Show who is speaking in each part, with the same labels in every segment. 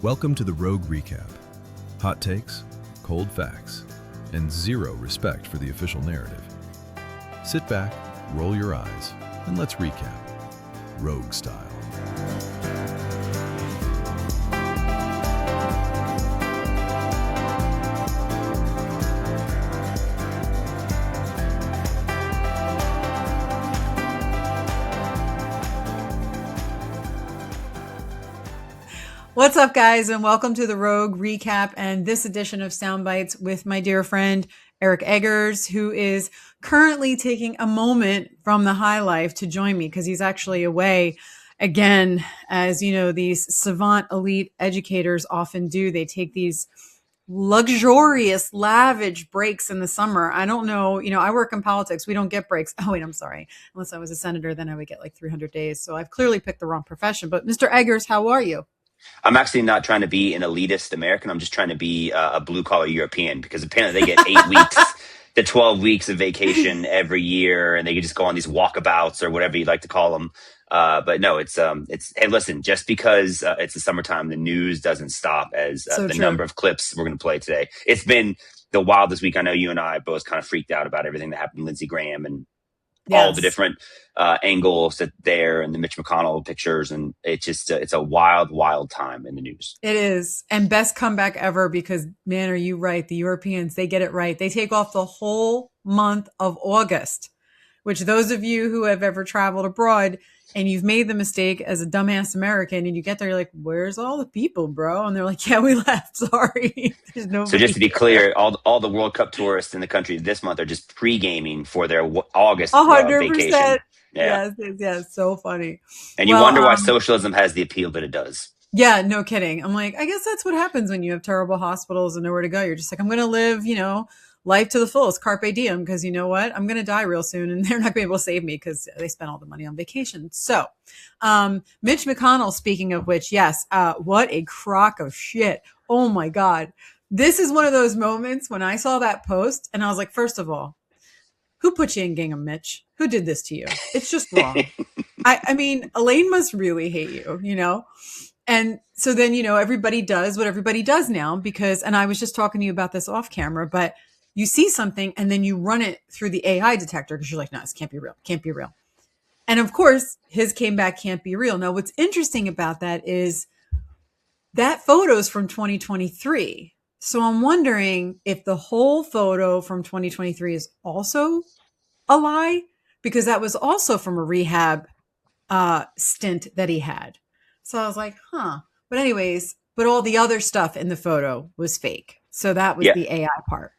Speaker 1: Welcome to the Rogue Recap. Hot takes, cold facts, and zero respect for the official narrative. Sit back, roll your eyes, and let's recap. Rogue style.
Speaker 2: What's up, guys, and welcome to the Rogue Recap and this edition of Sound Bytes with my dear friend Eric Eggers, who is currently taking a moment from the high life to join me because he's actually away again. As you know, these savant elite educators often do. They take these luxurious, lavish breaks in the summer. I don't know. I work in politics. We don't get breaks. Oh, wait, I'm sorry. Unless I was a senator, then I would get like 300 days. So I've clearly picked the wrong profession. But Mr. Eggers, how are you?
Speaker 3: I'm actually not trying to be an elitist American. I'm just trying to be a blue-collar European, because apparently they get 8 weeks to 12 weeks of vacation every year, and they can just go on these walkabouts or whatever you'd like to call them. But no, it's hey, listen, just because it's the summertime, the news doesn't stop as the number of clips we're going to play today. It's been the wildest week. I know you and I both kind of freaked out about everything that happened to Lindsey Graham and all the different angles that there, and the Mitch McConnell pictures. And it's just, it's a wild, wild time in the news.
Speaker 2: It is. And best comeback ever, because man, are you right? The Europeans, they get it right. They take off the whole month of August, which those of you who have ever traveled abroad and you've made the mistake as a dumbass American and you get there, you're like, where's all the people, bro? And they're like, yeah, we left. Sorry. There's nobody.
Speaker 3: So just to be clear, all the World Cup tourists in the country this month are just pre-gaming for their August
Speaker 2: 100%.
Speaker 3: vacation.
Speaker 2: Yeah. Yes. So funny.
Speaker 3: And you wonder why socialism has the appeal that it does.
Speaker 2: Yeah, no kidding. I'm like, I guess that's what happens when you have terrible hospitals and nowhere to go. You're just like, I'm going to live, life to the fullest, carpe diem, because you know what? I'm going to die real soon and they're not going to be able to save me because they spent all the money on vacation. So, Mitch McConnell, speaking of which, yes, what a crock of shit. Oh my God. This is one of those moments when I saw that post and I was like, first of all, who put you in gingham, Mitch? Who did this to you? It's just wrong. I mean, Elaine must really hate you, And so then, everybody does what everybody does now and I was just talking to you about this off camera, but you see something and then you run it through the AI detector because you're like, no, this can't be real. Can't be real. And of course, his came back, can't be real. Now, what's interesting about that is that photo's from 2023. So I'm wondering if the whole photo from 2023 is also a lie, because that was also from a rehab stint that he had. So I was like, But anyways, all the other stuff in the photo was fake. So that was the AI part.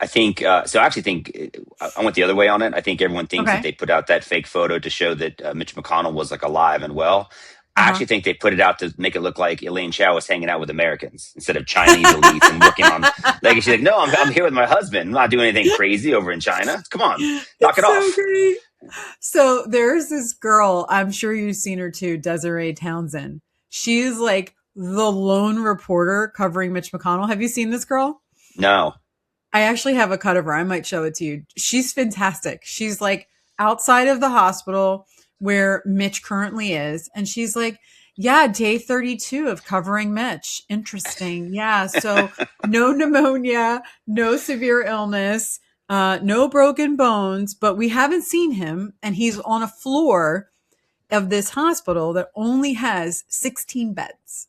Speaker 3: I think, so I actually think I went the other way on it. I think everyone thinks that they put out that fake photo to show that Mitch McConnell was like alive and well. I actually think they put it out to make it look like Elaine Chao was hanging out with Americans instead of Chinese elites and working on, like, she's like, no, I'm here with my husband. I'm not doing anything crazy over in China. Come on, knock it off.
Speaker 2: Great. So there's this girl, I'm sure you've seen her too, Desiree Townsend. She's like the lone reporter covering Mitch McConnell. Have you seen this girl?
Speaker 3: No.
Speaker 2: I actually have a cut of her. I might show it to you. She's fantastic. She's like outside of the hospital where Mitch currently is. And she's like, yeah, day 32 of covering Mitch. Interesting. Yeah. So no pneumonia, no severe illness, no broken bones, but we haven't seen him. And he's on a floor of this hospital that only has 16 beds.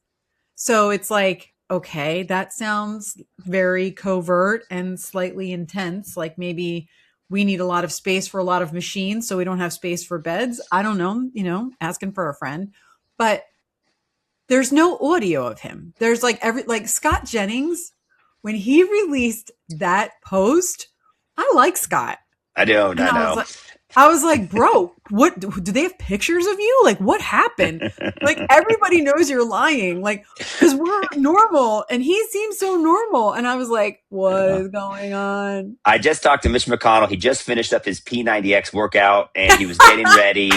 Speaker 2: So it's like, okay, that sounds very covert and slightly intense. Like maybe we need a lot of space for a lot of machines, so we don't have space for beds. I don't know, asking for a friend. But there's no audio of him. There's like Scott Jennings, when he released that post, I like Scott.
Speaker 3: I don't. I know.
Speaker 2: I was like, bro, what do they have pictures of you? Like, what happened? Like, everybody knows you're lying. Like, because we're normal and he seems so normal. And I was like, what is going on?
Speaker 3: I just talked to Mitch McConnell. He just finished up his P90X workout and he was getting ready.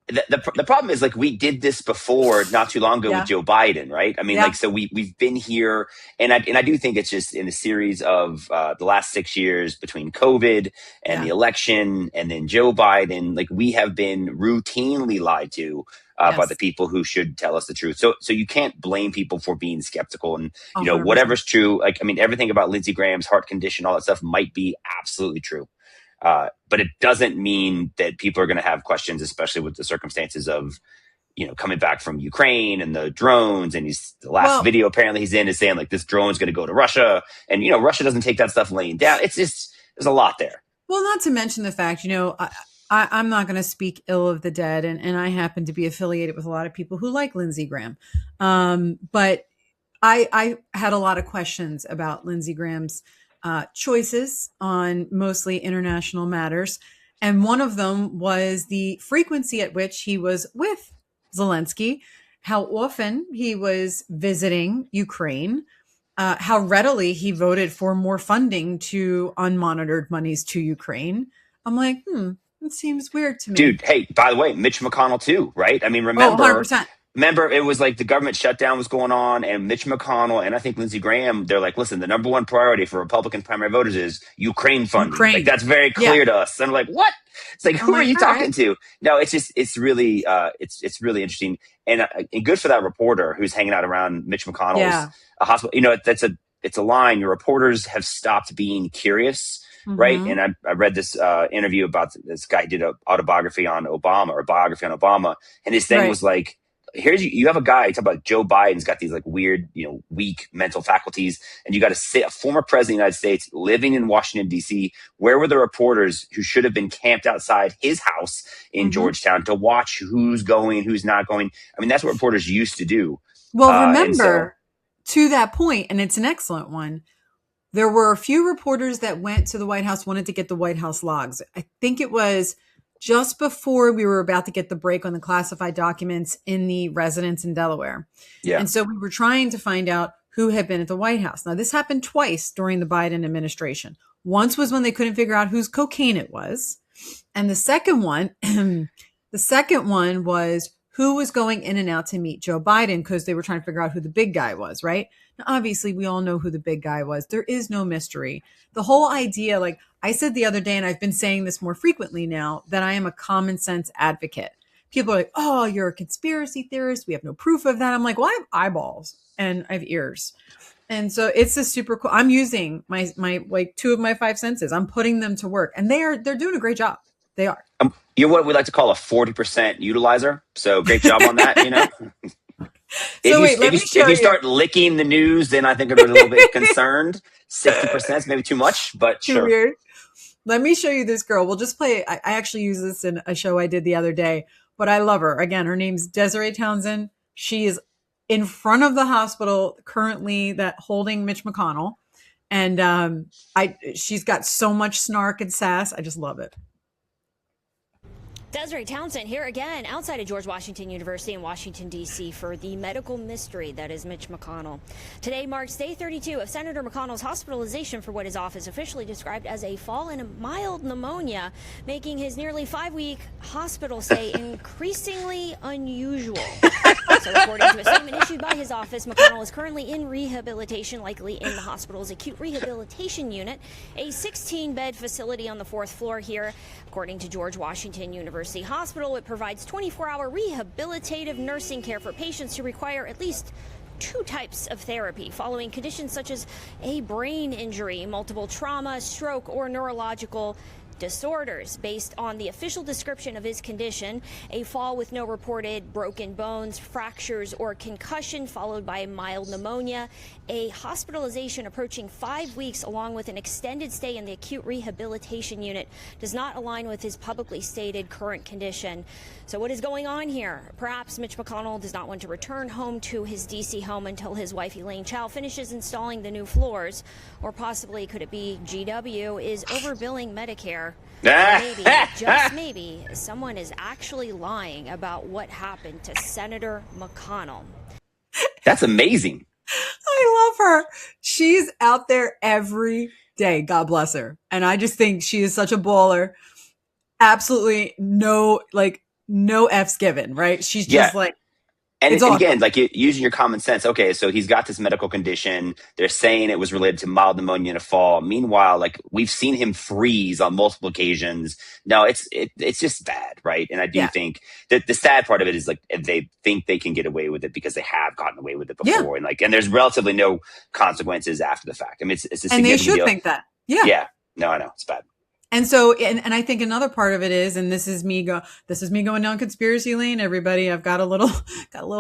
Speaker 3: The problem is, like, we did this before not too long ago with Joe Biden, right? I mean, so we've been here, and I do think it's just in a series of the last 6 years between COVID and the election and then Joe Biden, like, we have been routinely lied to by
Speaker 2: Yes.
Speaker 3: the people who should tell us the truth. So you can't blame people for being skeptical. And,
Speaker 2: 100%.
Speaker 3: whatever's true, like, I mean, everything about Lindsey Graham's heart condition, all that stuff might be absolutely true. But it doesn't mean that people are going to have questions, especially with the circumstances of, coming back from Ukraine and the drones. And the last video apparently he's in is saying like this drone's going to go to Russia. And, Russia doesn't take that stuff laying down. It's just, there's a lot there.
Speaker 2: Well, not to mention the fact, I'm not going to speak ill of the dead. And I happen to be affiliated with a lot of people who like Lindsey Graham. But I had a lot of questions about Lindsey Graham's choices on mostly international matters. And one of them was the frequency at which he was with Zelensky, how often he was visiting Ukraine, how readily he voted for more funding to unmonitored monies to Ukraine. I'm like, it seems weird to me.
Speaker 3: Dude, hey, by the way, Mitch McConnell too, right? I mean, remember,
Speaker 2: 100%.
Speaker 3: Remember, it was like the government shutdown was going on, and Mitch McConnell and I think Lindsey Graham, they're like, listen, the number one priority for Republican primary voters is Ukraine funding. Like, that's very clear to us. And I'm like, what? It's like, who are you talking to? No, it's really, it's really interesting. And good for that reporter who's hanging out around Mitch McConnell's hospital. It's a line. Your reporters have stopped being curious. Right. And I read this interview about this guy who did an autobiography on Obama, and his thing was like, you have a guy, talk about Joe Biden's got these like weird, weak mental faculties, and you got a former president of the United States living in Washington, D.C. Where were the reporters who should have been camped outside his house in Georgetown to watch who's going, who's not going? I mean, that's what reporters used to do.
Speaker 2: Well, remember, to that point, and it's an excellent one, there were a few reporters that went to the White House, wanted to get the White House logs. I think it was just before we were about to get the break on the classified documents in the residence in Delaware. Yeah. And so we were trying to find out who had been at the White House. Now, this happened twice during the Biden administration. Once was when they couldn't figure out whose cocaine it was. And the second one was who was going in and out to meet Joe Biden, because they were trying to figure out who the big guy was, right? Now, obviously, we all know who the big guy was. There is no mystery. The whole idea, like I said the other day, and I've been saying this more frequently now, that I am a common sense advocate. People are like, oh, you're a conspiracy theorist. We have no proof of that. I'm like, well, I have eyeballs and I have ears. And so it's a super cool. I'm using my like 2 of my 5 senses. I'm putting them to work, and they're doing a great job. They are.
Speaker 3: You're what we like to call a 40% utilizer. So great job on that, If you start licking the news, then I think I'm a little bit concerned. 60% is maybe too much, but
Speaker 2: too
Speaker 3: sure.
Speaker 2: Weird. Let me show you this girl. We'll just play. I actually used this in a show I did the other day, but I love her. Again, her name's Desiree Townsend. She is in front of the hospital currently that holding Mitch McConnell. And she's got so much snark and sass. I just love it.
Speaker 4: Desiree Townsend here again outside of George Washington University in Washington, D.C. for the medical mystery that is Mitch McConnell. Today marks day 32 of Senator McConnell's hospitalization for what his office officially described as a fall in a mild pneumonia, making his nearly 5-week hospital stay increasingly unusual. So according to a statement issued by his office, McConnell is currently in rehabilitation, likely in the hospital's acute rehabilitation unit, a 16-bed facility on the 4th floor here. According to George Washington University Hospital, it provides 24-hour rehabilitative nursing care for patients who require at least 2 types of therapy following conditions such as a brain injury, multiple trauma, stroke, or neurological disorders. Based on the official description of his condition, a fall with no reported broken bones, fractures, or concussion, followed by a mild pneumonia, a hospitalization approaching 5 weeks, along with an extended stay in the acute rehabilitation unit, does not align with his publicly stated current condition. So what is going on here? Perhaps Mitch McConnell does not want to return home to his D.C. home until his wife Elaine Chao finishes installing the new floors, or possibly could it be GW is overbilling Medicare? Or maybe, just maybe, someone is actually lying about what happened to Senator McConnell.
Speaker 3: That's amazing.
Speaker 2: I love her. She's out there every day. God bless her. And I just think she is such a baller. Absolutely no F's given, right? She's just like,
Speaker 3: And,
Speaker 2: It's
Speaker 3: and
Speaker 2: awful.
Speaker 3: again, like using your common sense. Okay, so he's got this medical condition. They're saying it was related to mild pneumonia in a fall. Meanwhile, like we've seen him freeze on multiple occasions. No, it's just bad, right? And I do think that the sad part of it is like they think they can get away with it because they have gotten away with it before, and there's relatively no consequences after the fact. I mean, it's a significant
Speaker 2: and they should
Speaker 3: deal.
Speaker 2: think that.
Speaker 3: Yeah. No, I know it's bad.
Speaker 2: And so, and I think another part of it is, and this is me going down conspiracy lane, everybody. I've got a little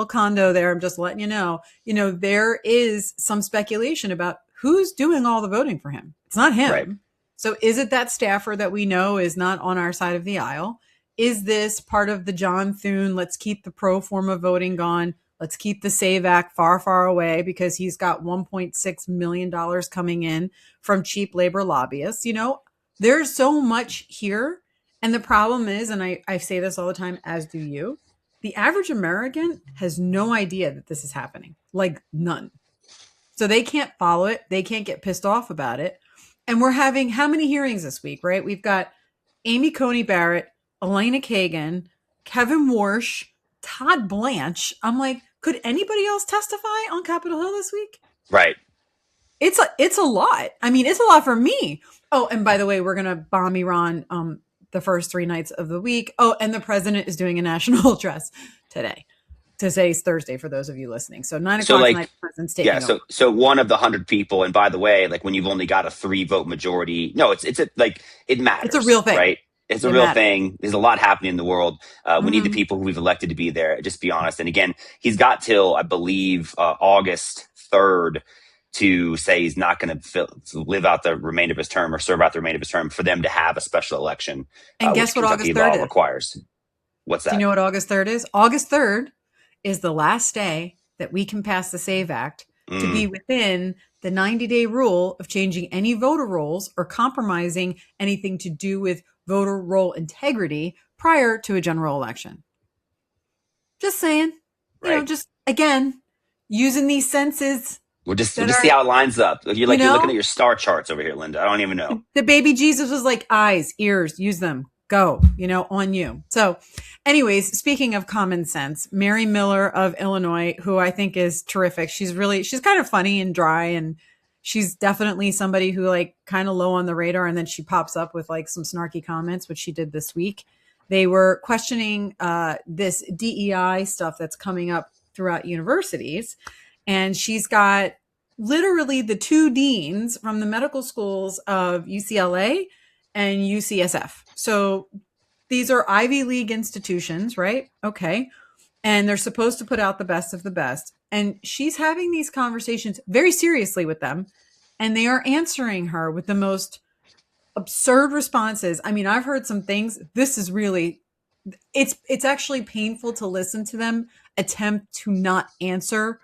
Speaker 2: condo there. I'm just letting you know, there is some speculation about who's doing all the voting for him. It's not him.
Speaker 3: Right.
Speaker 2: So is it that staffer that we know is not on our side of the aisle? Is this part of the John Thune, let's keep the pro forma voting gone. Let's keep the SAVE Act far, far away because he's got $1.6 million coming in from cheap labor lobbyists. There's so much here. And the problem is, and I say this all the time, as do you, the average American has no idea that this is happening. Like none. So they can't follow it. They can't get pissed off about it. And we're having how many hearings this week, right? We've got Amy Coney Barrett, Elena Kagan, Kevin Warsh, Todd Blanche. I'm like, could anybody else testify on Capitol Hill this week?
Speaker 3: Right.
Speaker 2: It's a lot. I mean, it's a lot for me. Oh, and by the way, we're going to bomb Iran the first 3 nights of the week. Oh, and the president is doing a national address today. Today's Thursday for those of you listening. So 9 o'clock tonight, the president's taking over.
Speaker 3: So one of the 100 people, and by the way, like when you've only got a 3-vote majority, no, it matters.
Speaker 2: It's a real thing.
Speaker 3: Right? It's a real thing. There's a lot happening in the world. We need the people who we've elected to be there. Just be honest. And again, he's got till, I believe, August 3rd to say he's not going to live out the remainder of his term or serve out the remainder of his term for them to have a special election.
Speaker 2: And guess what
Speaker 3: Kentucky
Speaker 2: August 3rd
Speaker 3: law
Speaker 2: is?
Speaker 3: requires. What's that?
Speaker 2: Do you know what August 3rd is? August 3rd is the last day that we can pass the SAVE Act to be within the 90-day rule of changing any voter rolls or compromising anything to do with voter roll integrity prior to a general election. Just saying, just again, using these senses.
Speaker 3: We'll just see how it lines up. You're looking at your star charts over here, Lynda. I don't even know.
Speaker 2: The baby Jesus was like eyes, ears, use them. Go, on you. So anyways, speaking of common sense, Mary Miller of Illinois, who I think is terrific. She's kind of funny and dry, and she's definitely somebody who like kind of low on the radar. And then she pops up with like some snarky comments, which she did this week. They were questioning this DEI stuff that's coming up throughout universities. And she's got literally the 2 deans from the medical schools of UCLA and UCSF. So these are Ivy League institutions, right? Okay. And they're supposed to put out the best of the best. And she's having these conversations very seriously with them. And they are answering her with the most absurd responses. I mean, I've heard some things. This is really, it's actually painful to listen to them attempt to not answer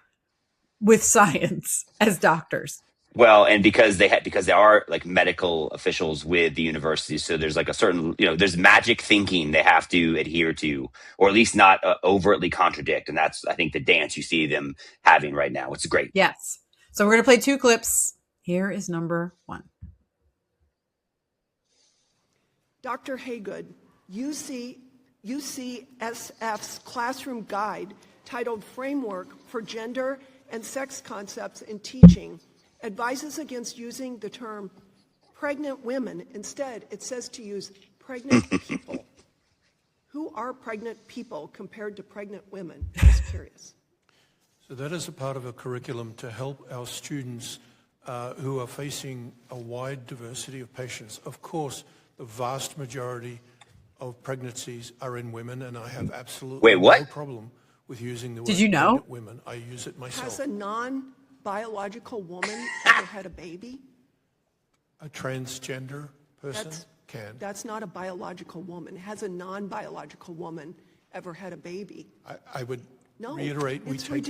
Speaker 2: with science as doctors.
Speaker 3: Well, and because they are like medical officials with the university, so there's like a certain, there's magic thinking they have to adhere to, or at least not overtly contradict. And that's, I think, the dance you see them having right now. It's great.
Speaker 2: Yes. So we're going to play 2 clips. Here is number 1.
Speaker 5: Dr. Haygood, UCSF's classroom guide titled Framework for Gender and Sex Concepts in Teaching advises against using the term pregnant women. Instead, it says to use pregnant people. Who are pregnant people compared to pregnant women? I'm just curious.
Speaker 6: So that is a part of a curriculum to help our students who are facing a wide diversity of patients. Of course, the vast majority of pregnancies are in women, and I have absolutely no problem with using the word
Speaker 2: Did you know?
Speaker 6: pregnant women. I use it myself.
Speaker 5: Has a non-biological woman ever had a baby?
Speaker 6: A transgender person can.
Speaker 5: That's not a biological woman. Has a non-biological woman ever had a baby?
Speaker 6: I would reiterate, we take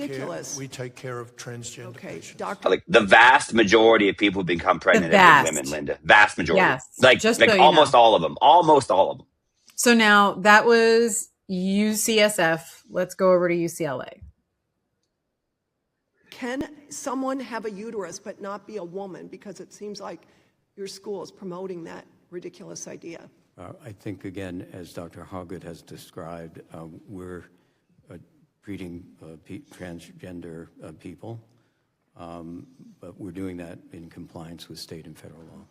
Speaker 6: care of transgender patients.
Speaker 5: Doctor.
Speaker 3: Like the vast majority of people who become pregnant are women, Lynda. Vast majority.
Speaker 2: Yes.
Speaker 3: Like almost all of them. Almost all of them.
Speaker 2: So now that was UCSF. Let's go over to UCLA.
Speaker 5: Can someone have a uterus but not be a woman? Because it seems like your school is promoting that ridiculous idea.
Speaker 7: I think, again, as Dr. Hoggett has described, we're treating transgender people, but we're doing that in compliance with state and federal law.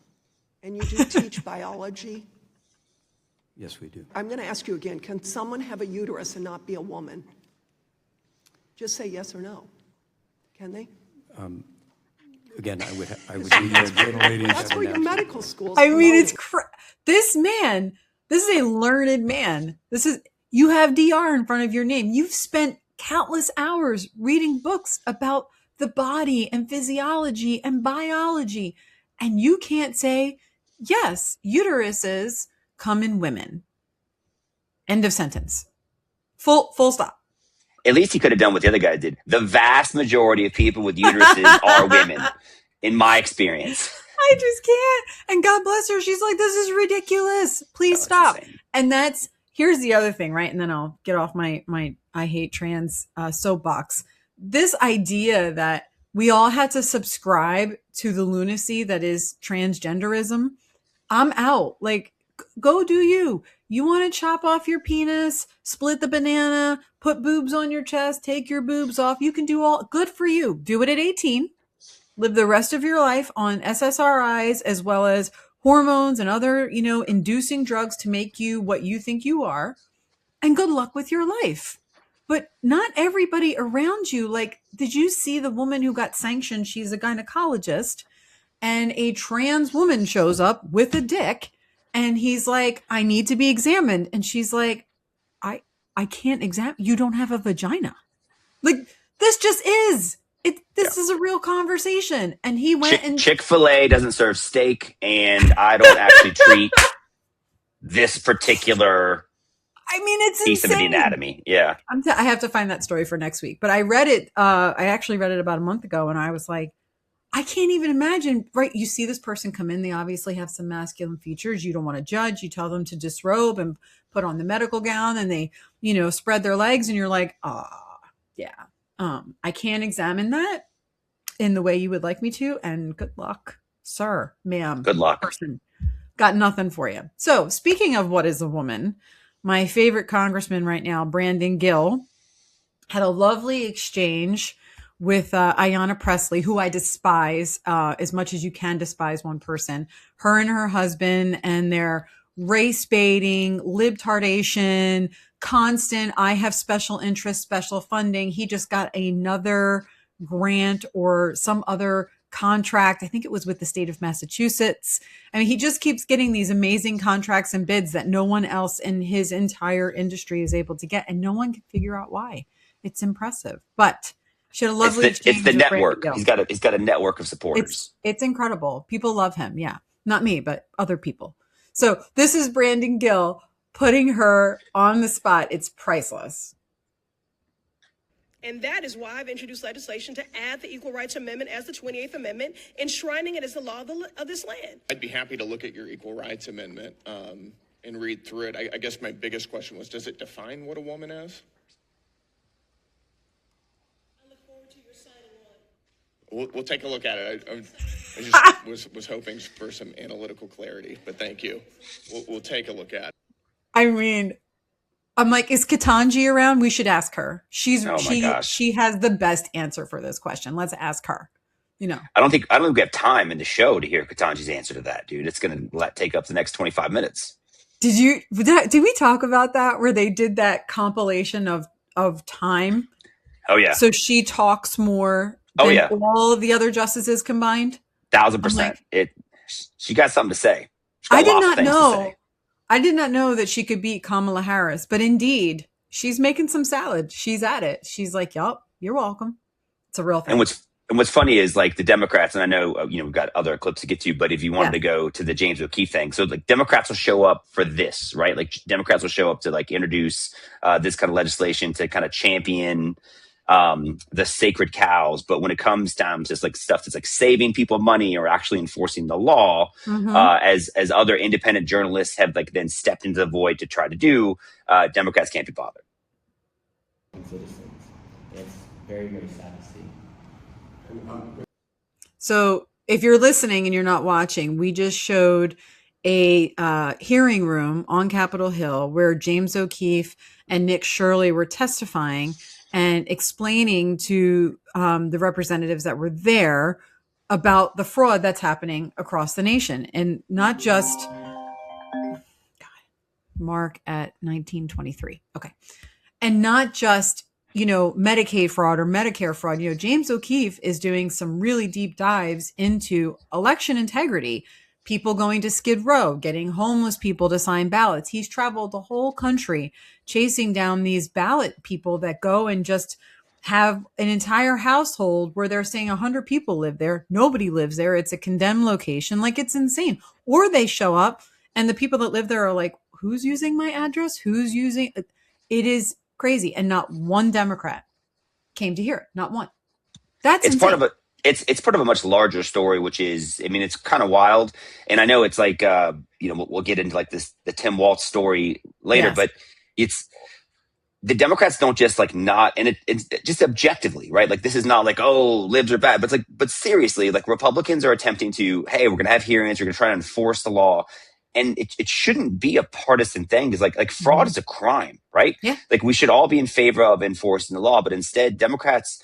Speaker 5: And you do teach biology?
Speaker 7: Yes, we do.
Speaker 5: I'm going to ask you again, can someone have a uterus and not be a woman? Just say yes or no. Can they?
Speaker 7: Again, I would need your ladies.
Speaker 5: That's where your medical school is.
Speaker 2: I mean, it's this man. This is a learned man. You have DR in front of your name. You've spent countless hours reading books about the body and physiology and biology, and you can't say yes. Uteruses come in women. End of sentence. Full stop.
Speaker 3: At least he could have done what the other guy did. The vast majority of people with uteruses are women, in my experience.
Speaker 2: I just can't. And God bless her. She's like, this is ridiculous. Please stop.
Speaker 3: Insane.
Speaker 2: And here's the other thing, right? And then I'll get off my I hate trans soapbox. This idea that we all had to subscribe to the lunacy that is transgenderism. I'm out. Like, go do you. You want to chop off your penis, split the banana, put boobs on your chest, take your boobs off. You can do all. Good for you. Do it at 18. Live the rest of your life on SSRIs as well as hormones and other, inducing drugs to make you what you think you are. And good luck with your life. But not everybody around you. Like, did you see the woman who got sanctioned? She's a gynecologist, and a trans woman shows up with a dick. And he's like, I need to be examined. And she's like, I can't examine. You don't have a vagina. Like, this just is. This is a real conversation. And he went and
Speaker 3: Chick-fil-A doesn't serve steak, and I don't actually treat this particular
Speaker 2: it's
Speaker 3: piece
Speaker 2: insane.
Speaker 3: of the anatomy. Yeah.
Speaker 2: I have to find that story for next week. But I read it. I actually read it about a month ago, and I was like, I can't even imagine, right? You see this person come in. They obviously have some masculine features. You don't want to judge. You tell them to disrobe and put on the medical gown, and they, spread their legs, and you're like, yeah. I can't examine that in the way you would like me to. And good luck, sir, ma'am.
Speaker 3: Good luck.
Speaker 2: Person. Got nothing for you. So speaking of what is a woman, my favorite congressman right now, Brandon Gill, had a lovely exchange with Ayanna Pressley, who I despise as much as you can despise one person. Her and her husband and their race baiting, libtardation, constant, I have special interest, special funding. He just got another grant or some other contract. I think it was with the state of Massachusetts. I mean, he just keeps getting these amazing contracts and bids that no one else in his entire industry is able to get. And no one can figure out why. It's impressive. But she had a lovely exchange.
Speaker 3: It's the
Speaker 2: with
Speaker 3: network.
Speaker 2: Brandon Gill.
Speaker 3: He's got a network of supporters.
Speaker 2: It's incredible. People love him. Yeah. Not me, but other people. So this is Brandon Gill putting her on the spot. It's priceless.
Speaker 8: And that is why I've introduced legislation to add the Equal Rights Amendment as the 28th Amendment, enshrining it as the law of this land.
Speaker 9: I'd be happy to look at your Equal Rights Amendment and read through it. I guess my biggest question was, does it define what a woman is?
Speaker 8: I look forward to your signing on.
Speaker 9: We'll take a look at it. I just was hoping for some analytical clarity, but thank you. We'll take a look at it.
Speaker 2: I mean, I'm like, is Ketanji around? We should ask her. She has the best answer for this question. Let's ask her.
Speaker 3: I don't think we have time in the show to hear Ketanji's answer to that, dude. It's going to take up the next 25 minutes.
Speaker 2: Did we talk about that where they did that compilation of time?
Speaker 3: Oh yeah.
Speaker 2: So she talks more than all of the other justices combined.
Speaker 3: 1,000%. She got something to say.
Speaker 2: I did not know. I did not know that she could beat Kamala Harris, but indeed, she's making some salad. She's at it. She's like, "Yup, you're welcome." It's a real thing.
Speaker 3: And what's funny is like the Democrats, and I know we've got other clips to get to, but if you wanted to go to the James O'Keefe thing, so like Democrats will show up for this, right? Like Democrats will show up to like introduce this kind of legislation to kind of champion the sacred cows. But when it comes down to like stuff that's like saving people money or actually enforcing the law, as other independent journalists have like then stepped into the void to try to do, Democrats can't be bothered.
Speaker 10: Citizens. It's very, very sad to see.
Speaker 2: So if you're listening and you're not watching, we just showed a hearing room on Capitol Hill where James O'Keefe and Nick Shirley were testifying. and explaining to the representatives that were there about the fraud that's happening across the nation, and not just Mark at 1923. Okay. And not just, Medicaid fraud or Medicare fraud. James O'Keefe is doing some really deep dives into election integrity, people going to Skid Row, getting homeless people to sign ballots. He's traveled the whole country chasing down these ballot people that go and just have an entire household where they're saying 100 people live there. Nobody lives there. It's a condemned location. Like, it's insane. Or they show up and the people that live there are like, who's using my address? Who's using it? Is crazy. And not one Democrat came to hear it. Not one. That's
Speaker 3: it's
Speaker 2: insane.
Speaker 3: It's part of a much larger story, which is, I mean, it's kind of wild. And I know it's like, we'll get into like the Tim Walz story later,
Speaker 2: Yes.
Speaker 3: but it's, the Democrats don't just like not, and it's just objectively, right? Like, this is not like, oh, libs are bad, but it's like, but seriously, like, Republicans are attempting to, hey, we're going to have hearings, we're going to try to enforce the law. And it shouldn't be a partisan thing, because like fraud is a crime, right?
Speaker 2: Yeah.
Speaker 3: Like, we should all be in favor of enforcing the law, but instead Democrats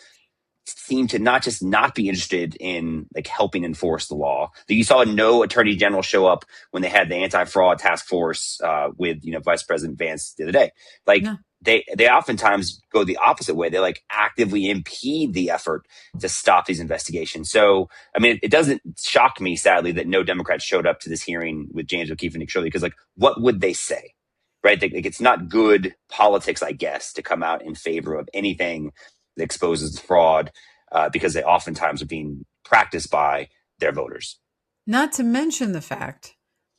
Speaker 3: seem to not be interested in like helping enforce the law. You saw no attorney general show up when they had the anti-fraud task force with Vice President Vance the other day. Like,
Speaker 2: No.
Speaker 3: They oftentimes go the opposite way. They like actively impede the effort to stop these investigations. So, I mean, it doesn't shock me, sadly, that no Democrats showed up to this hearing with James O'Keefe and Nick Shirley, because like, what would they say? Right? Like, it's not good politics, I guess, to come out in favor of anything that exposes fraud, because they oftentimes are being practiced by their voters.
Speaker 2: Not to mention the fact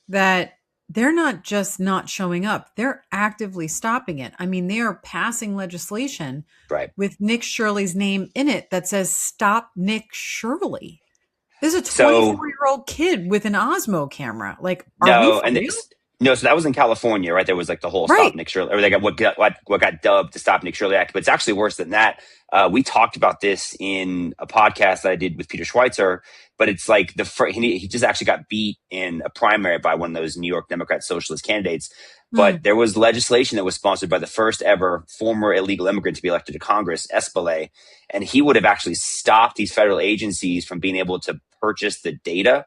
Speaker 2: that they're not just not showing up, they're actively stopping it. I mean, they are passing legislation
Speaker 3: Right.
Speaker 2: with Nick Shirley's name in it that says "Stop Nick Shirley." This is a
Speaker 3: So-
Speaker 2: 24-year-old kid with an Osmo camera. Like, are
Speaker 3: No,
Speaker 2: we for
Speaker 3: and
Speaker 2: real?
Speaker 3: no, so that was in California, right? There was like the whole
Speaker 2: Right.
Speaker 3: Stop Nick Shirley, or they got what got dubbed the Stop Nick Shirley Act, but it's actually worse than that. We talked about this in a podcast that I did with Peter Schweitzer, but it's like he just actually got beat in a primary by one of those New York Democrat socialist candidates. But there was legislation that was sponsored by the first ever former illegal immigrant to be elected to Congress, Espelay, and he would have actually stopped these federal agencies from being able to purchase the data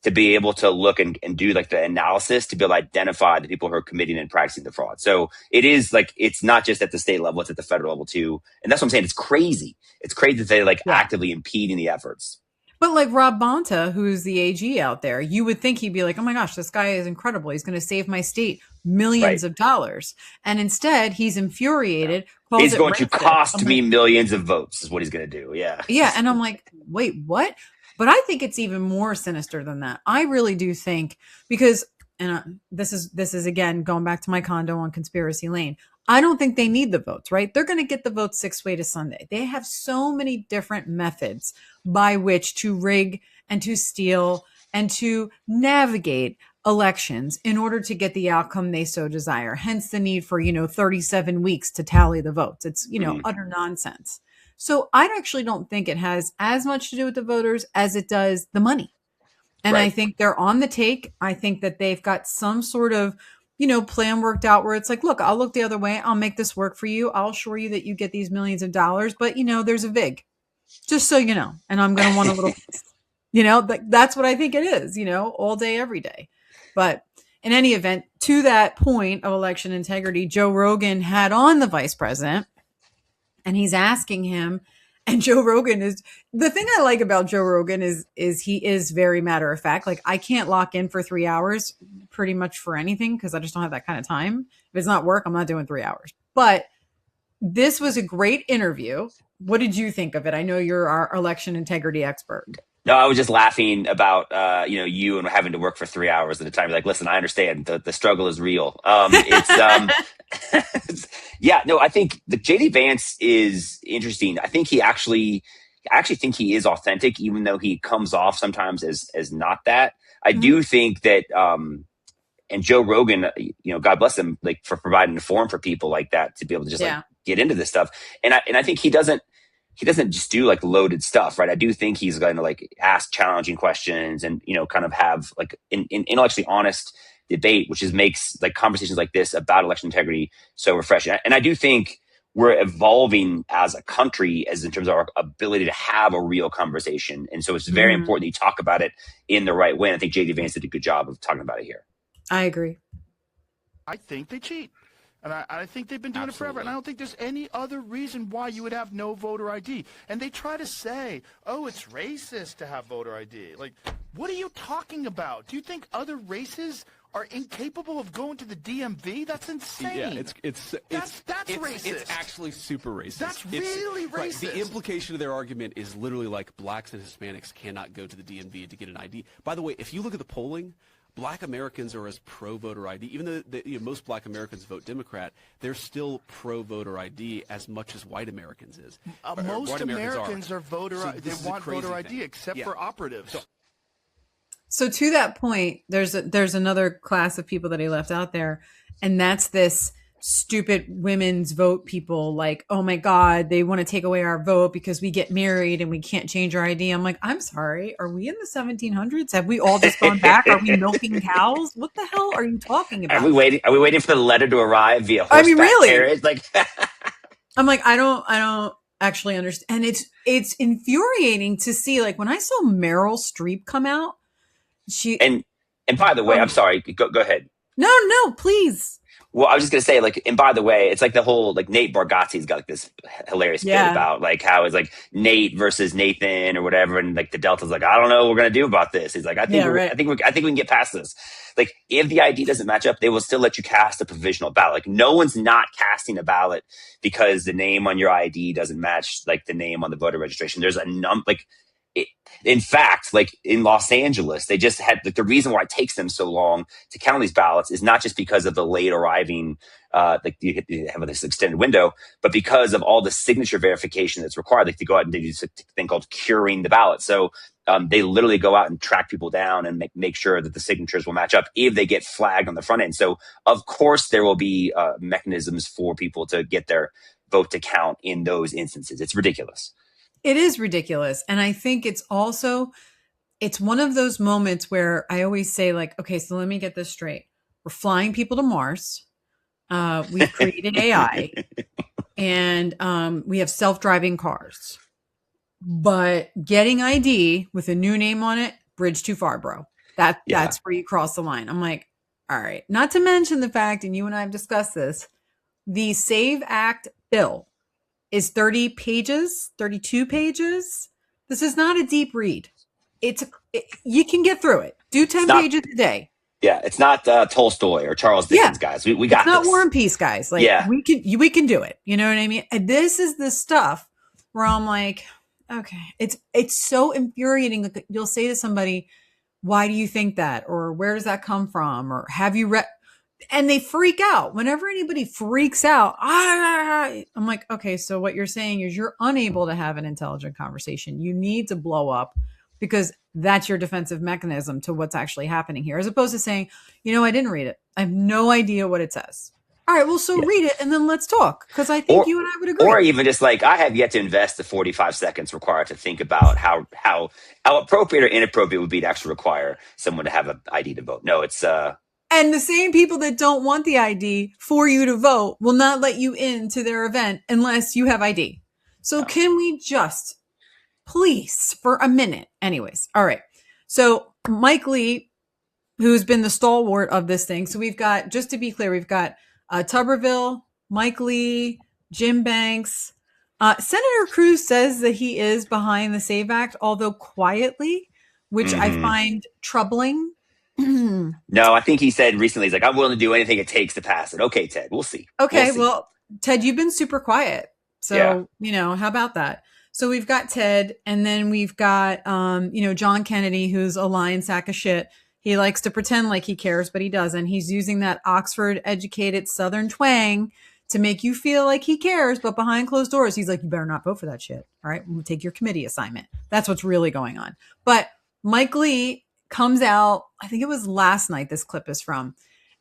Speaker 3: to be able to look and do like the analysis to be able to identify the people who are committing and practicing the fraud. So it is like, it's not just at the state level, it's at the federal level too. And that's what I'm saying. It's crazy. It's crazy that they're like actively impeding the efforts.
Speaker 2: But like Rob Bonta, who's the AG out there, you would think he'd be like, oh my gosh, this guy is incredible. He's going to save my state millions of dollars. And instead, he's infuriated.
Speaker 3: He's going to
Speaker 2: racist.
Speaker 3: cost me millions of votes is what he's going to do. Yeah.
Speaker 2: Yeah. And I'm like, wait, what? But I think it's even more sinister than that. I really do think, because, and this is again, going back to my condo on Conspiracy Lane. I don't think they need the votes, right? They're going to get the votes 6 way to Sunday. They have so many different methods by which to rig and to steal and to navigate elections in order to get the outcome they so desire. Hence the need for, 37 weeks to tally the votes. It's, utter nonsense. So I actually don't think it has as much to do with the voters as it does the money. And I think they're on the take. I think that they've got some sort of, plan worked out where it's like, look, I'll look the other way. I'll make this work for you. I'll assure you that you get these millions of dollars. But, there's a VIG, just so you know. And I'm going to want a little, that's what I think it is, all day, every day. But in any event, to that point of election integrity, Joe Rogan had on the vice president. And he's asking him, and Joe Rogan is, the thing I like about Joe Rogan is he is very matter of fact. Like, I can't lock in for 3 hours pretty much for anything, because I just don't have that kind of time. If it's not work, I'm not doing 3 hours. But this was a great interview. What did you think of it? I know you're our election integrity expert.
Speaker 3: No, I was just laughing about, you and having to work for 3 hours at a time. You're like, listen, I understand the struggle is real. Yeah, no, I think the JD Vance is interesting. I think I actually think he is authentic, even though he comes off sometimes as not that. I do think that, and Joe Rogan, God bless him, like, for providing a forum for people like that to be able to just like get into this stuff. And I think he doesn't just do like loaded stuff, right? I do think he's going to like ask challenging questions and, kind of have like an intellectually honest debate, which makes like conversations like this about election integrity so refreshing. And I do think we're evolving as a country as in terms of our ability to have a real conversation. And so it's very important that you talk about it in the right way. And I think JD Vance did a good job of talking about it here.
Speaker 2: I agree.
Speaker 11: I think they cheat. And I think they've been doing it forever. And I don't think there's any other reason why you would have no voter ID. And they try to say, oh, it's racist to have voter ID. Like, what are you talking about? Do you think other races are incapable of going to the DMV? That's insane.
Speaker 12: Yeah, that's racist. It's actually super racist.
Speaker 11: That's really racist.
Speaker 12: Right, the implication of their argument is literally like blacks and Hispanics cannot go to the DMV to get an ID. By the way, if you look at the polling, Black Americans are as pro-voter ID. Even though most Black Americans vote Democrat, they're still pro-voter ID as much as white Americans is.
Speaker 11: Most Americans are voter.
Speaker 12: So
Speaker 11: they want voter ID, except for operatives.
Speaker 2: So to that point, there's another class of people that he left out there, and that's this stupid women's vote people. Like, oh my God, they want to take away our vote because we get married and we can't change our ID. I'm like, I'm sorry, are we in the 1700s? Have we all just gone back? Are we milking cows? What the hell are you talking about?
Speaker 3: Are we waiting for the letter to arrive via horseback
Speaker 2: really?
Speaker 3: carriage? Like,
Speaker 2: I'm like, I don't actually understand. And it's infuriating to see, like, when I saw Meryl Streep come out,
Speaker 3: and by the way, I'm sorry, go ahead.
Speaker 2: No, please.
Speaker 3: Well, I was just going to say, like, and by the way, it's like the whole, like, Nate Bargatze's got like this hilarious bit about like how it's like Nate versus Nathan or whatever. And like the Delta's like, I don't know what we're going to do about this. He's like, I think we can get past this. Like, if the ID doesn't match up, they will still let you cast a provisional ballot. Like, no one's not casting a ballot because the name on your ID doesn't match like the name on the voter registration. There's a in fact, like in Los Angeles, they just had like the reason why it takes them so long to count these ballots is not just because of the late arriving, like you have this extended window, but because of all the signature verification that's required. Like, to go out and do this thing called curing the ballot. So they literally go out and track people down and make sure that the signatures will match up if they get flagged on the front end. So of course there will be mechanisms for people to get their vote to count in those instances. It's ridiculous.
Speaker 2: It is ridiculous. And I think it's one of those moments where I always say, like, okay, so let me get this straight. We're flying people to Mars. We've created AI and we have self-driving cars, but getting ID with a new name on it, bridge too far, bro. That's where you cross the line. I'm like, all right. Not to mention the fact, and you and I have discussed this, the SAVE Act bill is 30 pages, 32 pages. This is not a deep read. You can get through it. Do 10 pages a day.
Speaker 3: Yeah, it's not Tolstoy or Charles Dickens, guys. We got this.
Speaker 2: It's not War and Peace, guys. Like, we can do it. You know what I mean? And this is the stuff where I'm like, okay, it's so infuriating. Like, you'll say to somebody, why do you think that? Or where does that come from? Or have you read? And they freak out. Whenever anybody freaks out, I'm like, okay, so what you're saying is you're unable to have an intelligent conversation. You need to blow up because that's your defensive mechanism to what's actually happening here, as opposed to saying, I didn't read it. I have no idea what it says. All right, well, so read it and then let's talk, because I think you and I would agree.
Speaker 3: Or even just like, I have yet to invest the 45 seconds required to think about how appropriate or inappropriate it would be to actually require someone to have an ID to vote. No, it's
Speaker 2: And the same people that don't want the ID for you to vote will not let you into their event unless you have ID. So can we just, please, for a minute? Anyways, all right. So Mike Lee, who's been the stalwart of this thing. So we've got, just to be clear, we've got Tuberville, Mike Lee, Jim Banks. Senator Cruz says that he is behind the SAVE Act, although quietly, which I find troubling.
Speaker 3: No, I think he said recently, he's like, I'm willing to do anything it takes to pass it. Okay, Ted, we'll see.
Speaker 2: Okay, well, Ted, you've been super quiet. So, how about that? So we've got Ted, and then we've got, John Kennedy, who's a lying sack of shit. He likes to pretend like he cares, but he doesn't. He's using that Oxford-educated Southern twang to make you feel like he cares, but behind closed doors, he's like, you better not vote for that shit. All right, we'll take your committee assignment. That's what's really going on. But Mike Lee comes out, I think it was last night this clip is from,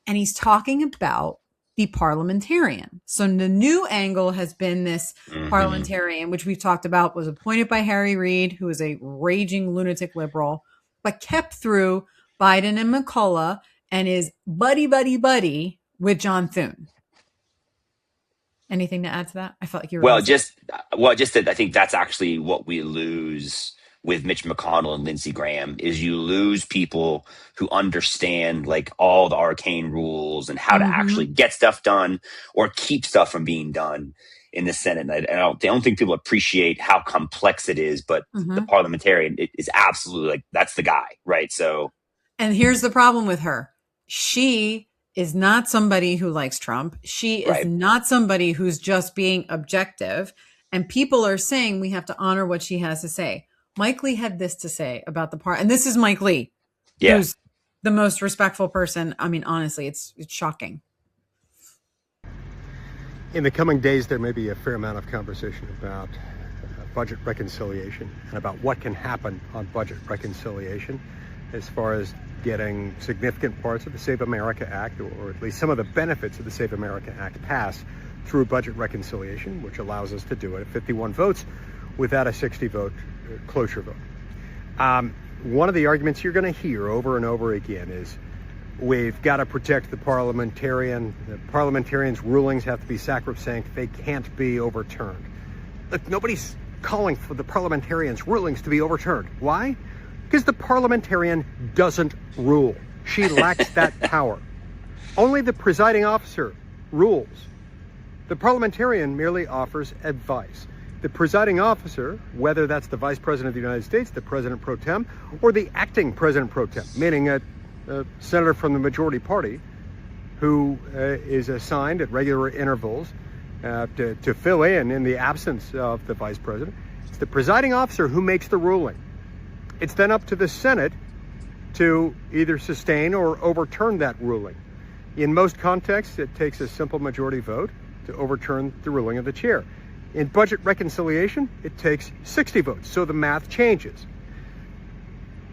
Speaker 2: and he's talking about the parliamentarian. So the new angle has been this parliamentarian, which we've talked about, was appointed by Harry Reid, who is a raging lunatic liberal, but kept through Biden and McCullough and is buddy with John Thune. Anything to add to that? I felt like you were.
Speaker 3: Well, just that I think that's actually what we lose with Mitch McConnell and Lindsey Graham is you lose people who understand like all the arcane rules and how to actually get stuff done or keep stuff from being done in the Senate. And I don't think people appreciate how complex it is, but the parliamentarian is absolutely like, that's the guy, right? So,
Speaker 2: and here's the problem with her. She is not somebody who likes Trump. She is not somebody who's just being objective. And people are saying we have to honor what she has to say. Mike Lee had this to say about the part, and this is Mike Lee, who's the most respectful person. I mean, honestly, it's shocking.
Speaker 13: In the coming days, there may be a fair amount of conversation about budget reconciliation and about what can happen on budget reconciliation as far as getting significant parts of the Save America Act, or at least some of the benefits of the Save America Act, passed through budget reconciliation, which allows us to do it at 51 votes without a 60-vote cloture vote. One of the arguments you're going to hear over and over again is we've got to protect the parliamentarian. The parliamentarians' rulings have to be sacrosanct. They can't be overturned. Look, nobody's calling for the parliamentarians' rulings to be overturned. Why? Because the parliamentarian doesn't rule. She lacks that power. Only the presiding officer rules. The parliamentarian merely offers advice. The presiding officer, whether that's the Vice President of the United States, the President pro tem, or the acting President pro tem, meaning a senator from the majority party who is assigned at regular intervals to fill in the absence of the Vice President, it's the presiding officer who makes the ruling. It's then up to the Senate to either sustain or overturn that ruling. In most contexts, it takes a simple majority vote to overturn the ruling of the chair. In budget reconciliation, it takes 60 votes, so the math changes.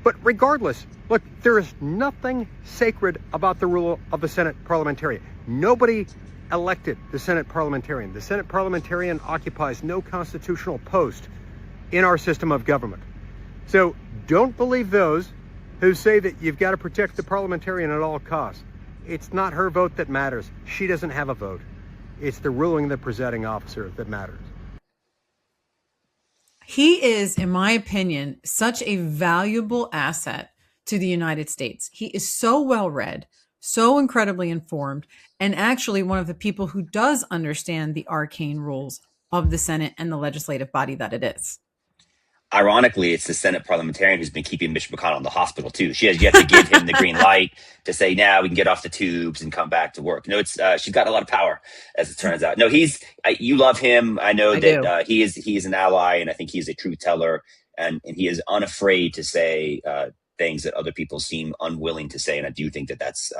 Speaker 13: But regardless, look, there is nothing sacred about the rule of the Senate parliamentarian. Nobody elected the Senate parliamentarian. The Senate parliamentarian occupies no constitutional post in our system of government. So don't believe those who say that you've got to protect the parliamentarian at all costs. It's not her vote that matters. She doesn't have a vote. It's the ruling of the presiding officer that matters.
Speaker 2: He is, in my opinion, such a valuable asset to the United States. He is so well-read, so incredibly informed, and actually one of the people who does understand the arcane rules of the Senate and the legislative body that it is.
Speaker 3: Ironically, it's the Senate parliamentarian who's been keeping Mitch McConnell in the hospital too. She has yet to give him the green light to say, now we can get off the tubes and come back to work. No, it's she's got a lot of power, as it turns out. No, you love him. I know that he is an ally, and I think he's a truth teller, and he is unafraid to say things that other people seem unwilling to say. And I do think that that's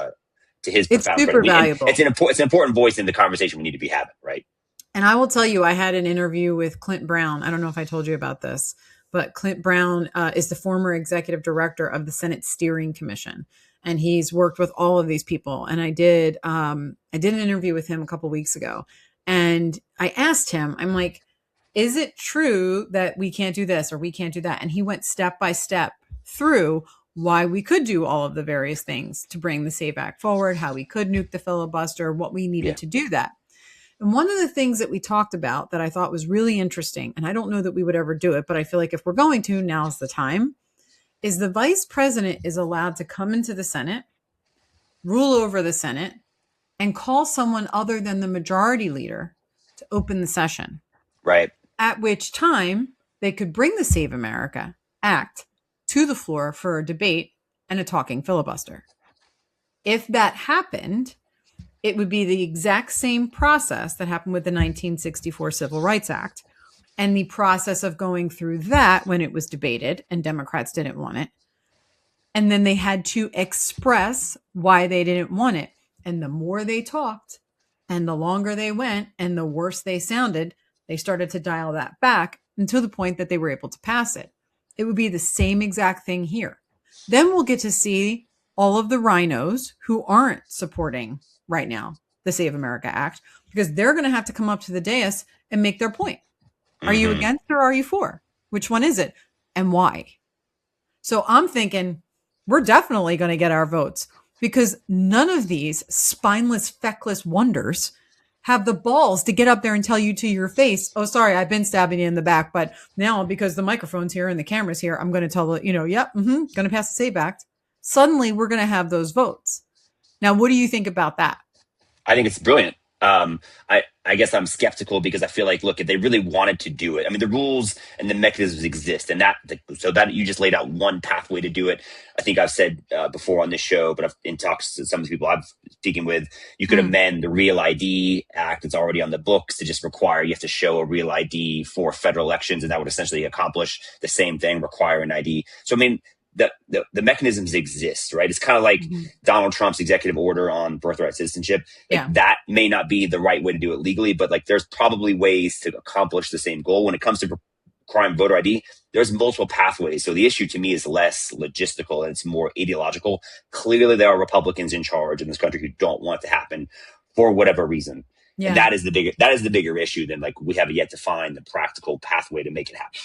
Speaker 3: to his profound credit.
Speaker 2: Super valuable.
Speaker 3: It's an important voice in the conversation we need to be having, right?
Speaker 2: And I will tell you, I had an interview with Clint Brown. I don't know if I told you about this, but Clint Brown is the former executive director of the Senate Steering Commission, and he's worked with all of these people. And I did an interview with him a couple weeks ago, and I asked him, I'm like, is it true that we can't do this or we can't do that? And he went step by step through why we could do all of the various things to bring the SAVE Act forward, how we could nuke the filibuster, what we needed to do that. And one of the things that we talked about that I thought was really interesting, and I don't know that we would ever do it, but I feel like if we're going to, now's the time, is the vice president is allowed to come into the Senate, rule over the Senate, and call someone other than the majority leader to open the session.
Speaker 3: Right.
Speaker 2: At which time they could bring the Save America Act to the floor for a debate and a talking filibuster. If that happened, it would be the exact same process that happened with the 1964 Civil Rights Act, and the process of going through that when it was debated and Democrats didn't want it. And then they had to express why they didn't want it. And the more they talked and the longer they went and the worse they sounded, they started to dial that back until the point that they were able to pass it. It would be the same exact thing here. Then we'll get to see all of the rhinos who aren't supporting right now the Save America Act, because they're going to have to come up to the dais and make their point. Are you against or are you for? Which one is it and why? So I'm thinking we're definitely going to get our votes, because none of these spineless, feckless wonders have the balls to get up there and tell you to your face, oh, sorry, I've been stabbing you in the back, but now because the microphone's here and the camera's here, I'm going to tell the, going to pass the SAVE Act. Suddenly we're going to have those votes. Now, what do you think about that?
Speaker 3: I think it's brilliant. I guess I'm skeptical because I feel like, look, if they really wanted to do it, I mean, the rules and the mechanisms exist, and so that you just laid out one pathway to do it. I think I've said before on this show, but in talks to some of the people I've speaking with, you could amend the Real ID Act that's already on the books to just require you have to show a real ID for federal elections, and that would essentially accomplish the same thing, require an ID. So, I mean, the mechanisms exist, right? It's kind of like Donald Trump's executive order on birthright citizenship. That may not be the right way to do it legally, but like there's probably ways to accomplish the same goal. When it comes to requiring voter ID, there's multiple pathways. So the issue to me is less logistical and it's more ideological. Clearly, there are Republicans in charge in this country who don't want it to happen for whatever reason. Yeah. And that is the bigger issue than like we have yet to find the practical pathway to make it happen.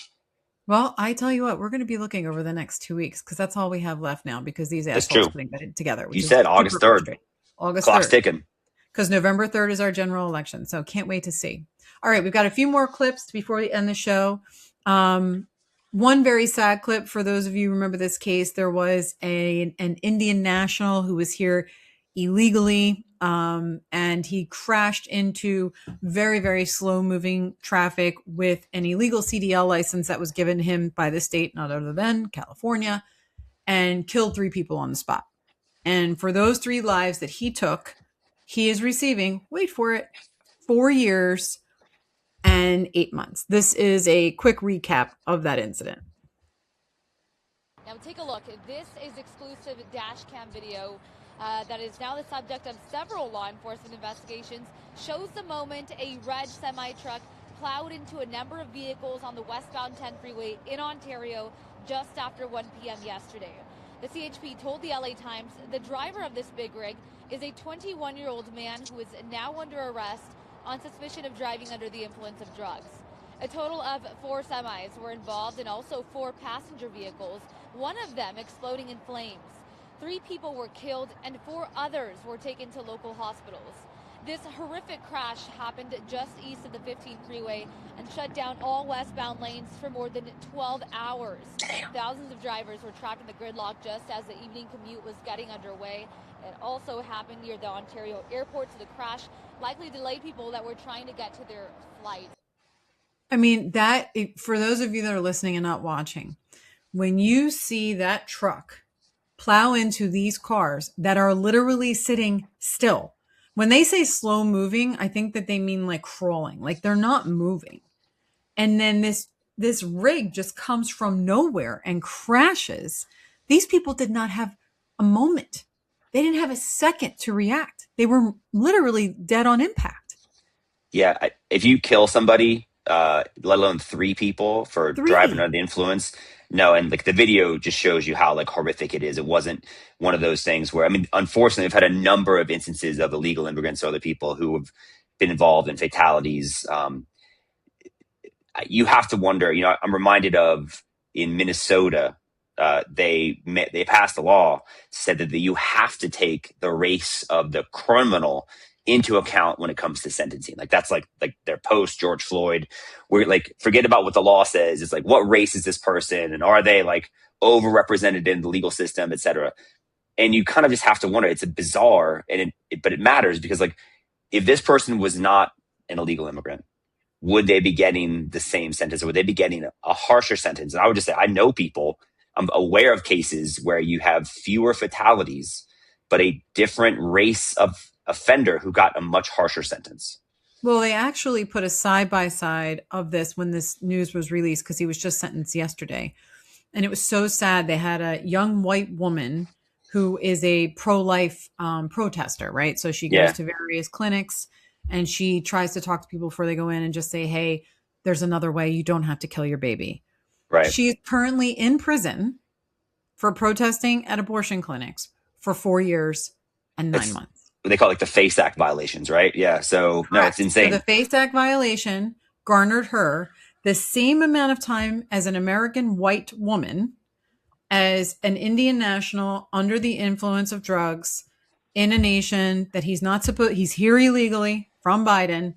Speaker 2: Well, I tell you what, we're going to be looking over the next 2 weeks because that's all we have left now because these assholes are putting that together.
Speaker 3: You said August 3rd.
Speaker 2: August 3rd.
Speaker 3: Clock's ticking.
Speaker 2: Because November 3rd is our general election. So can't wait to see. All right. We've got a few more clips before we end the show. One very sad clip for those of you who remember this case. There was an Indian national who was here illegally. And he crashed into very, very slow moving traffic with an illegal CDL license that was given him by the state, not other than California, and killed 3 people on the spot. And for those 3 lives that he took, he is receiving, wait for it, 4 years and 8 months. This is a quick recap of that incident.
Speaker 14: Now take a look. This is exclusive dash cam video that is now the subject of several law enforcement investigations. Shows the moment a red semi-truck plowed into a number of vehicles on the westbound 10 freeway in Ontario just after 1 p.m. yesterday. The CHP told the LA Times the driver of this big rig is a 21-year-old man who is now under arrest on suspicion of driving under the influence of drugs. A total of 4 semis were involved and also 4 passenger vehicles, one of them exploding in flames. 3 people were killed and 4 others were taken to local hospitals. This horrific crash happened just east of the 15 freeway and shut down all westbound lanes for more than 12 hours. Thousands of drivers were trapped in the gridlock just as the evening commute was getting underway. It also happened near the Ontario airport, so the crash likely delayed people that were trying to get to their flight.
Speaker 2: I mean, for those of you that are listening and not watching, when you see that truck plow into these cars that are literally sitting still. When they say slow moving, I think that they mean like crawling, like they're not moving. And then this rig just comes from nowhere and crashes. These people did not have a moment. They didn't have a second to react. They were literally dead on impact.
Speaker 3: Yeah. If you kill somebody, let alone 3 people for driving under the influence, no, and like the video just shows you how like horrific it is. It wasn't one of those things where, I mean, unfortunately, I've had a number of instances of illegal immigrants or other people who have been involved in fatalities. You have to wonder, I'm reminded of in Minnesota, they passed a law, said that you have to take the race of the criminal into account when it comes to sentencing. Like that's like their post George Floyd, where like forget about what the law says. It's like, what race is this person, and are they like overrepresented in the legal system, et cetera. And you kind of just have to wonder. It's a bizarre, but it matters because like if this person was not an illegal immigrant, would they be getting the same sentence, or would they be getting a harsher sentence? And I would just say I know people. I'm aware of cases where you have fewer fatalities, but a different race of offender who got a much harsher sentence.
Speaker 2: Well, they actually put a side-by-side of this when this news was released because he was just sentenced yesterday. And it was so sad. They had a young white woman who is a pro-life protester, right? So she goes to various clinics and she tries to talk to people before they go in and just say, hey, there's another way. You don't have to kill your baby.
Speaker 3: Right.
Speaker 2: She's currently in prison for protesting at abortion clinics for 4 years and 9 months.
Speaker 3: They call it like the FACE Act violations, right? Yeah. So Correct. No, it's insane.
Speaker 2: So the FACE Act violation garnered her the same amount of time as an American white woman, as an Indian national under the influence of drugs in a nation that he's here illegally. from Biden,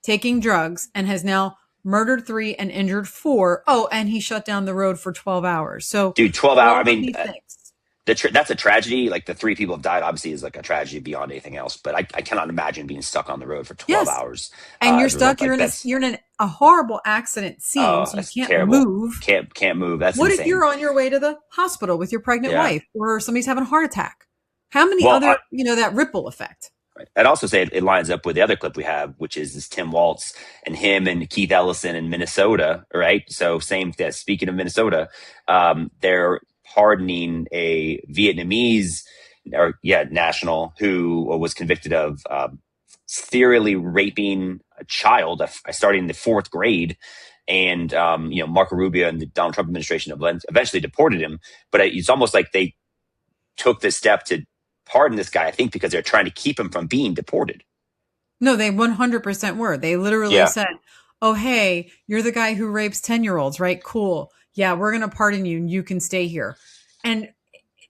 Speaker 2: taking drugs, and has now murdered 3 and injured 4. Oh, and he shut down the road for 12 hours. So,
Speaker 3: dude, 12 hours. I mean,
Speaker 2: things.
Speaker 3: That's a tragedy. Like the 3 people have died, obviously, is like a tragedy beyond anything else. But I cannot imagine being stuck on the road for 12 hours.
Speaker 2: And you're stuck. You're in a horrible accident scene, so you can't
Speaker 3: terrible.
Speaker 2: move.
Speaker 3: Can't move. That's
Speaker 2: what
Speaker 3: insane.
Speaker 2: if you're on your way to the hospital with your pregnant wife, or somebody's having a heart attack? How many that ripple effect?
Speaker 3: I'd also say it lines up with the other clip we have, which is this Tim Walz and him and Keith Ellison in Minnesota, right? So same thing. Speaking of Minnesota, they're pardoning a Vietnamese national who was convicted of serially raping a child starting in the 4th grade. And, Marco Rubio and the Donald Trump administration eventually deported him. But it's almost like they took this step to pardon this guy, I think, because they're trying to keep him from being deported.
Speaker 2: No, they 100% were. They literally said, oh, hey, you're the guy who rapes 10-year-olds, right? Cool. Yeah, we're going to pardon you and you can stay here. And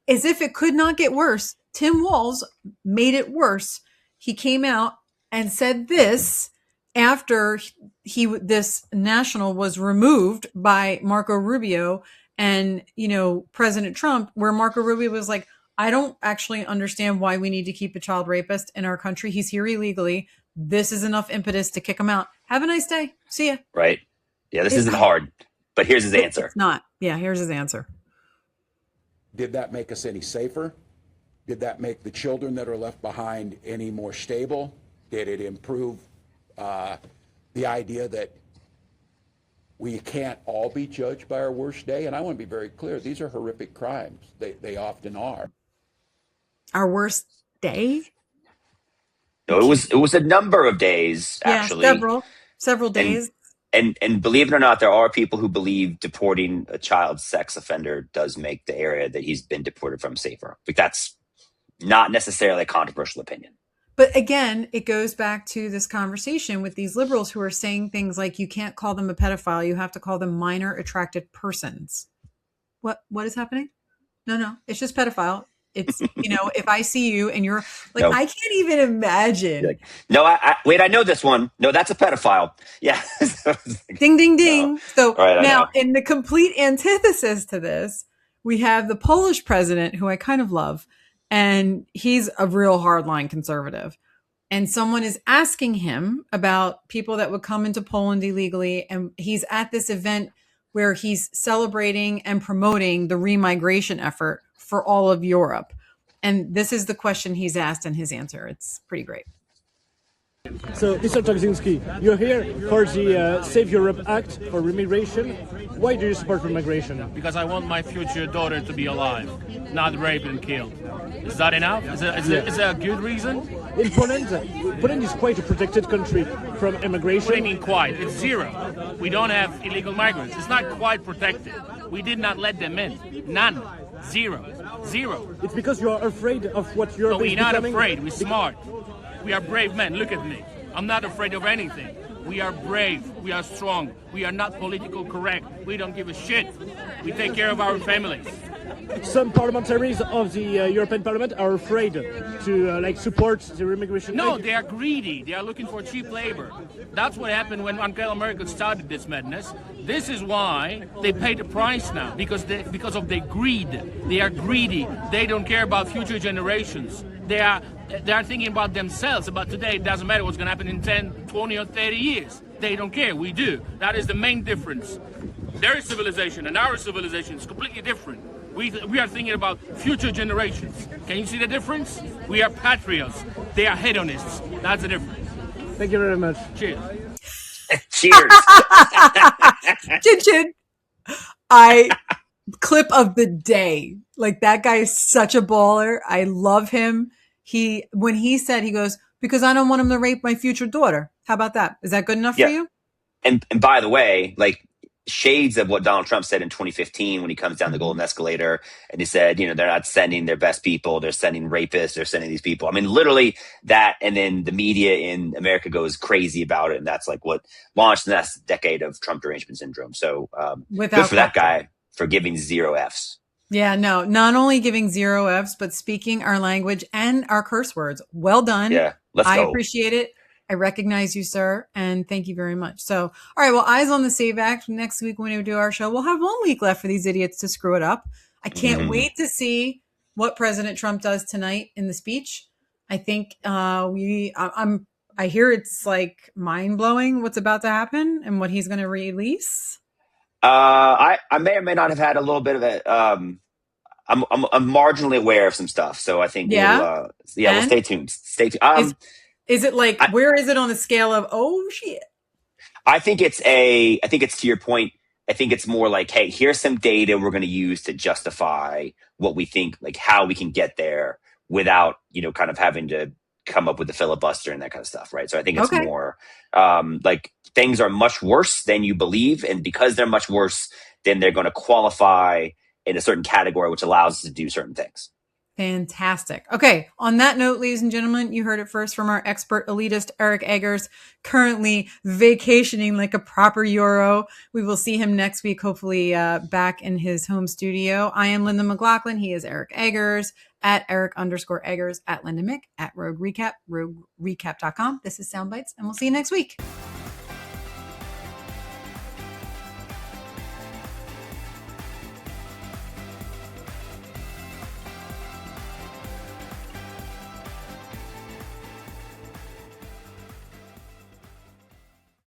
Speaker 2: as if it could not get worse, Tim Walz made it worse. He came out and said this after this national was removed by Marco Rubio and, President Trump, where Marco Rubio was like, I don't actually understand why we need to keep a child rapist in our country. He's here illegally. This is enough impetus to kick him out. Have a nice day. See ya.
Speaker 3: Right. Yeah, this isn't hard, but here's his answer.
Speaker 2: It's not. Yeah, here's his answer.
Speaker 15: Did that make us any safer? Did that make the children that are left behind any more stable? Did it improve the idea that we can't all be judged by our worst day? And I want to be very clear. These are horrific crimes. They often are.
Speaker 2: Our worst day?
Speaker 3: No, it was a number of days, actually.
Speaker 2: Several days.
Speaker 3: And believe it or not, there are people who believe deporting a child sex offender does make the area that he's been deported from safer. But that's not necessarily a controversial opinion.
Speaker 2: But again, it goes back to this conversation with these liberals who are saying things like, you can't call them a pedophile, you have to call them minor attracted persons. What is happening? No, it's just pedophile. It's, if I see you and you're like, no. I can't even imagine.
Speaker 3: Like, no, wait, I know this one. No, that's a pedophile. Yeah.
Speaker 2: Ding, ding, ding.
Speaker 3: No.
Speaker 2: So
Speaker 3: right,
Speaker 2: now in the complete antithesis to this, we have the Polish president, who I kind of love, and he's a real hardline conservative. And someone is asking him about people that would come into Poland illegally. And he's at this event where he's celebrating and promoting the remigration effort for all of Europe. And this is the question he's asked and his answer. It's pretty great.
Speaker 16: So, Mr. Togzinski, you're here for the Save Europe Act for remigration. Why do you support remigration?
Speaker 17: Because I want my future daughter to be alive, not raped and killed. Is that enough? Is that a good reason?
Speaker 16: In Poland is quite a protected country from immigration.
Speaker 17: What do you mean quite? It's zero. We don't have illegal migrants. It's not quite protected. We did not let them in. None. Zero.
Speaker 16: It's because you are afraid of what you're
Speaker 17: becoming? No, we're not afraid. We're smart. We are brave men. Look at me. I'm not afraid of anything. We are brave. We are strong. We are not politically correct. We don't give a shit. We take care of our families.
Speaker 16: Some parliamentarians of the European Parliament are afraid to support the immigration.
Speaker 17: No, they are greedy. They are looking for cheap labor. That's what happened when Angela Merkel started this madness. This is why they pay the price now, because of their greed. They are greedy. They don't care about future generations. They are thinking about themselves, about today. It doesn't matter what's going to happen in 10, 20, or 30 years. They don't care. We do. That is the main difference. Their civilization and our civilization is completely different. We are thinking about future generations. Can you see the difference? We are patriots. They are hedonists. That's the difference.
Speaker 16: Thank you very much.
Speaker 17: Cheers.
Speaker 3: Cheers.
Speaker 2: Chin. Clip of the day. Like, that guy is such a baller. I love him. When he said, he goes, because I don't want him to rape my future daughter. How about that? Is that good enough for you?
Speaker 3: And by the way, like, shades of what Donald Trump said in 2015 when he comes down the golden escalator and he said, they're not sending their best people. They're sending rapists. They're sending these people. I mean, literally that. And then the media in America goes crazy about it. And that's like what launched the next decade of Trump derangement syndrome. So good for that guy for giving 0 Fs.
Speaker 2: Yeah, no, not only giving 0 Fs, but speaking our language and our curse words. Well done.
Speaker 3: Yeah, let's go.
Speaker 2: I appreciate it. I recognize you, sir, and thank you very much. So, all right, well, eyes on the SAVE Act. Next week when we do our show, we'll have 1 week left for these idiots to screw it up. I can't wait to see what President Trump does tonight in the speech. I think I hear it's like mind blowing what's about to happen and what he's going to release.
Speaker 3: I may or may not have had a little bit of it. I'm marginally aware of some stuff, so I think we'll stay tuned. Stay tuned.
Speaker 2: Is it like where is it on the scale of shit?
Speaker 3: I think it's to your point. I think it's more like, hey, here's some data we're going to use to justify what we think, like how we can get there without, kind of having to come up with the filibuster and that kind of stuff, right? So I think it's more like things are much worse than you believe, and because they're much worse, then they're going to qualify in a certain category, which allows us to do certain things.
Speaker 2: Fantastic. Okay. On that note, ladies and gentlemen, you heard it first from our expert elitist, Eric Eggers, currently vacationing like a proper Euro. We will see him next week, hopefully back in his home studio. I am Lynda McLaughlin. He is Eric Eggers at Eric_Eggers, at Lynda Mick, at Rogue Recap, roguerecap.com. This is Sound Bytes, and we'll see you next week.